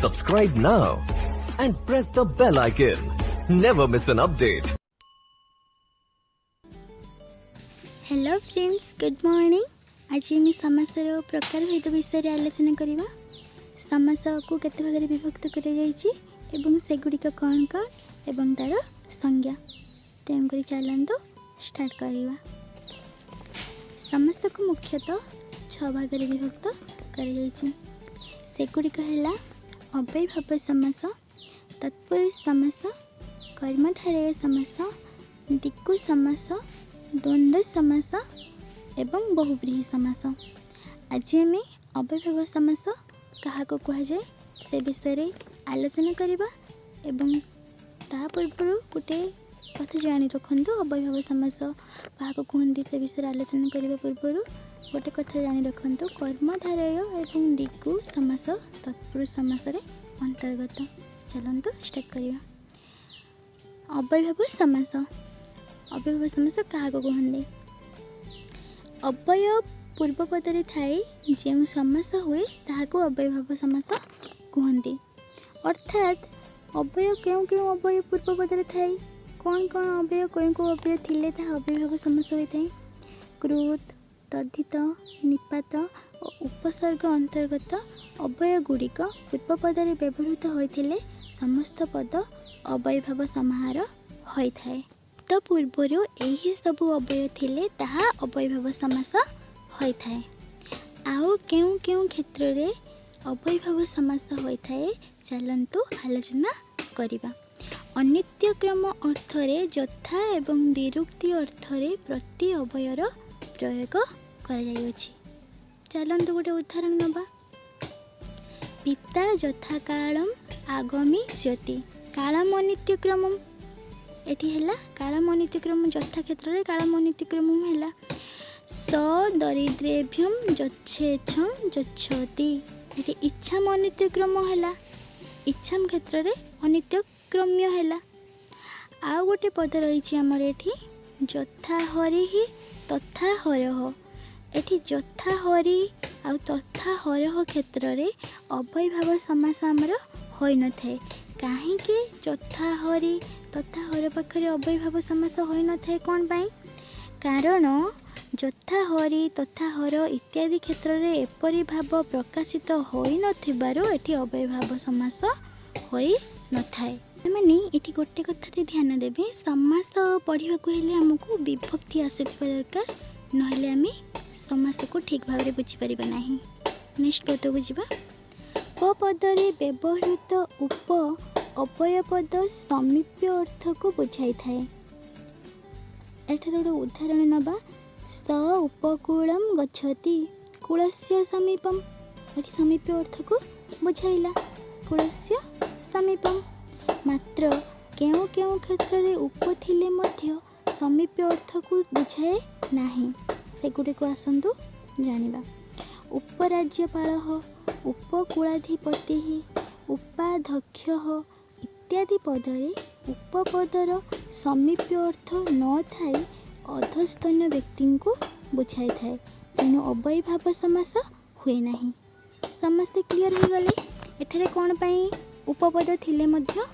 Subscribe now and press the bell icon. Never miss an update. Hello friends, good morning. आज आम समासर प्रकार भेद विषय आलोचना करवा। समास को केते भाग विभक्त करगुड़िक कौन कौन एवं तार संज्ञा। तेणुक चलते स्टार्ट करवा। समास को मुख्यतः 6 भाग विभक्त करगुड़िक है अव्ययभाव समास, तत्पुरुष समास, कर्मधारय समास, दिक्कु समास, द्वंद्व समास एवं बहुव्रीहि समास। आज आम अव्ययभाव समास क्या कहुए से विषय आलोचना करवा। एवं ता पूर्व गोटे कथा जानी रखु, अव्ययभाव समास क्या कहते से विषय आलोचना करने पूर्व गोटे कथा जानी रखु। कर्मधारय एवं दिक्कु समास तत्पुरुष समास अंतर्गत। चलते स्टार्ट करवा। अव्ययभाव समास। अव्ययभाव समास क्या कहते? अव्यय पूर्व पदरे थाए जो समास हुए ताहाको अव्ययभाव समास कहते। अर्थात अव्यय क्यों क्यों अव्यय पूर्व पदरे थाए, कौन कौन अव्यय कौन कौ अव्यय थिले ताहा अव्ययभाव समास होता है। कृत, तद्धित, निपात और उपसर्ग अंतर्गत अव्यय गुड़िक पूर्व पदरे व्यवहृत होते समस्त पद अव्ययभाव समाहार होता है। तो पूर्वर यही सबू अव्यय थिले ताहा अव्ययभाव समास होता है। आउ केउं केउं क्षेत्र रे अव्ययभाव समास होता है चलंतु आलोचना करिबा। अनित्यक्रम अर्थरे यथा एवं द्विरुक्ति अर्थरे प्रति अव्ययर प्रयोग करा जायछि। चलंतु गोटे उदाहरण नबा। पिता यथा कालम आगमिष्यति। कालम अनित्यक्रमम एठी हैला कालम अनित्यक्रम यथा क्षेत्र रे कालम अनित्यक्रम हैला स दरिद्रेभ्यम यच्छेच्छं यच्छति। एठी इच्छाम अनित्यक्रम हैला इच्छाम क्षेत्र रे अनित्यक्रम्य हैला। आ गोटे पद रही आमर एठी यथा हरि तथा हरह। एठी यथा हरि आ तथा हरह क्षेत्र रे अव्ययभाव समास आमर होई न थाए। काहे कि यथा हरि तथा हर पाखरे अव्ययभाव समास होई न थाए कौन पाई? कारण यथा हरि तथा हर इत्यादि क्षेत्र रे एपरि भाव प्रकाशित होई नथिबारो एठी अव्ययभाव समास होई न थाए। माने एठी गोटे कथा ध्यान देबे, समास पढ़िबा को हेले हमकु विभक्ति आसीथिबा दरकार, नहेले आमे समास को ठीक भाव रे बुझी परिबा नाही। नेक्स्ट कतो बुझिबा। प पदरे व्यवहृत उप अव्यय पद समीप्य अर्थ को बुझाई थाए। एठार गोटे उदाहरण नबा। स उपकूलम गच्छति। कूलस्य समीपम। एठी समीप्य अर्थ को बुझाइला कूलस्य समीपम। मात्र केउ केउ क्षेत्र रे उप थिले मध्य समीप्य अर्थ को बुझाए नाही। सेगुडे को आसंतु जानिबा। उपराज्यपालः, उपकुलाधिपतिः, उपाध्यक्षः इत्यादि पदरे उपपदर समीप्य अर्थ न थाई अधस्तन व्यक्ति को बुझाई थाए। तेणु अव्ययभाव समास हुए नहीं। समस्ते क्लियर हो गले। एठारे कौन पाई उपपद थिले मध्य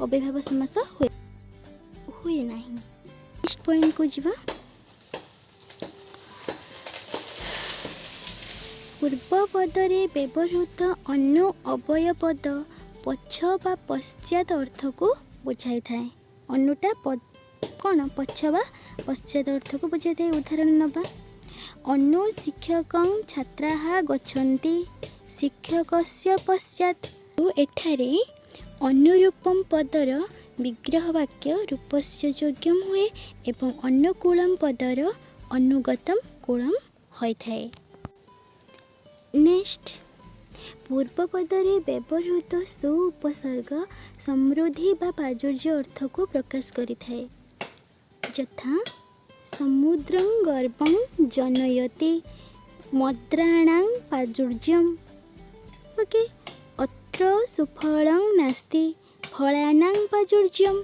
अव्ययभाव समास हुए नहीं। नेक्स्ट पॉइंट को जिबा। पूर्व पदरे व्यवहृत अन्य अव्यय पद पछ बा पश्चात अर्थ को बुझाई थाए। अन्यटा कौन पछ बा पश्चात अर्थ को बुझाई थाए। उदाहरण नबा। अन्य शिक्षकं छात्राः गच्छन्ति शिक्षकस्य पश्चात। तो एठारे अनुरूपम पदर विग्रह वाक्य रूपस्य योग्यम हुए एवं अनुकूलम पदर अनुगतम कूलम होइथाए। नेक्स्ट। पूर्व पदरे व्यवहृत सु उपसर्ग समृद्धि बा प्राचुर्य अर्थ को प्रकाश करिथाए। यथा समुद्रं गर्भं जनयति मद्राणां प्राचुर्यम्। ओके। अत्र सुफलं नास्ति फलानां प्राचुर्यम्।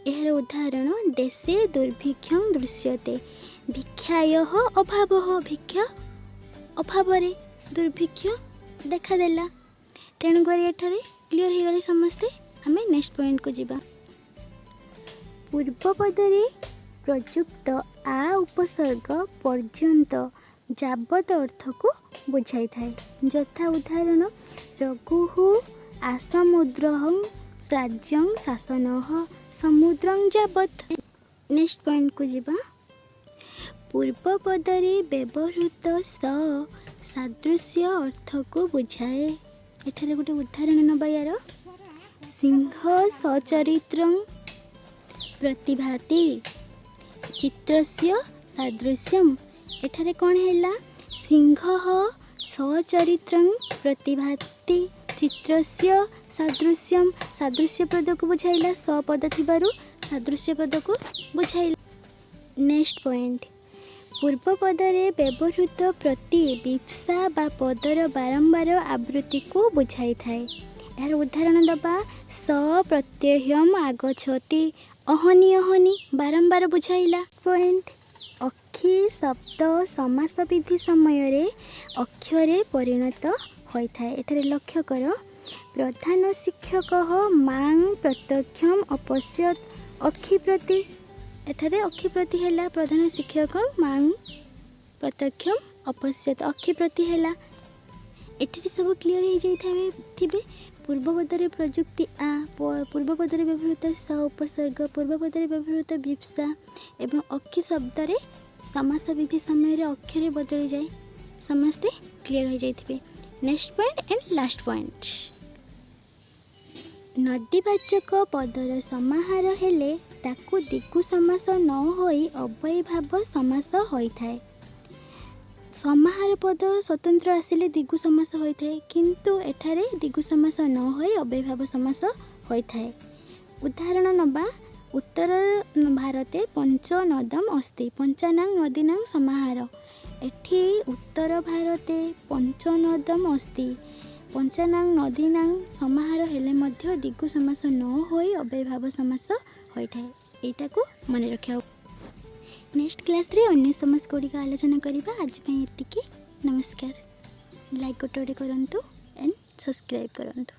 यार उदाहरण देशे दुर्भिक्षं दृश्यते। भिक्षायः अभावः, भिक्षा अभाव दुर्भिक्ष देखादेला। तेणुक एठारे क्लीयर हो गले समस्ते। आम नेक्स्ट पॉइंट को जीवा। पूर्वपदरे प्रयुक्त आ उपसर्ग पर्यंत जावत अर्थ को बुझाई थाए। यथा उदाहरण रघुः आसमुद्रं राज्यं शासनः समुद्रं जावत। नेक्स्ट पॉइंट को जीवा। पूर्वपदरे व्यवहृत स सादृश्य अर्थ को बुझाए। एठारे गोटे उदाहरण नबा यार। सिंह सचरित्रं प्रतिभाति चित्रस्य सादृश्यम। एठारे कौन है? सिंह सचरित्रं प्रतिभाति चित्रस्य सादृश्यम। सादृश्य पद को बुझाइला, स पद थिबारु सादृश्य पद को बुझाइला। Next point. पूर्व पदरे व्यवहृत प्रति विप्सा बा पदर बारंबार आवृत्ति को बुझाई थाए। यार उदाहरण दबा। स प्रत्ययम आगछति अहनि अहनि बारंबार बुझाइला। पॉइंट। अक्षी शब्द समास विधि समय रे अक्षरे परिणत होइथाए। एठारे लक्ष्य कर। प्रधान शिक्षक मां प्रत्यक्षम अपश्यत अक्षी प्रति। एठारे अक्षी प्रति हैला प्रधान शिक्षक मां प्रत्यक्षम अपश्यत अक्षी प्रति हैला। एठारे सब क्लियर हो जाइथाबे थिबे। पूर्वपदरे प्रयुक्ति आ, पूर्वपदरे व्यवहृत स उपसर्ग, पूर्वपदरे व्यवहृत विप्सा एवं अक्षी शब्द रे समास विधि समय रे अक्षरे बदली जाए। समस्ते क्लियर हो जाइथिबे। Next point and last point. नदीवाचक पदर समाहार हेले ताकू दिगु समास न होई अव्ययी भाव समास होइथाए। समाहार पद स्वतंत्र आसिले दिगु समास होइथाए, किंतु एठारे दिगु समास न होई अव्ययी भाव समास होइथाए। उदाहरण नबा। उत्तर भारते पंच नदम अस्ति पंचानां नदीनां समाहार। एठी उत्तर भारते पंच नदम अस्ति पंचानां नदीनां समाहार हेले मध्य दिगु समास न होई अव्ययी भाव समास होइथाए। एटा को मन रखिया। नेक्स्ट क्लास रे अन्य समास गुड़िक आलोचना करबा। आज पई एतिकी। नमस्कार। लाइक गोटे करंतु एंड सब्सक्राइब करंतु।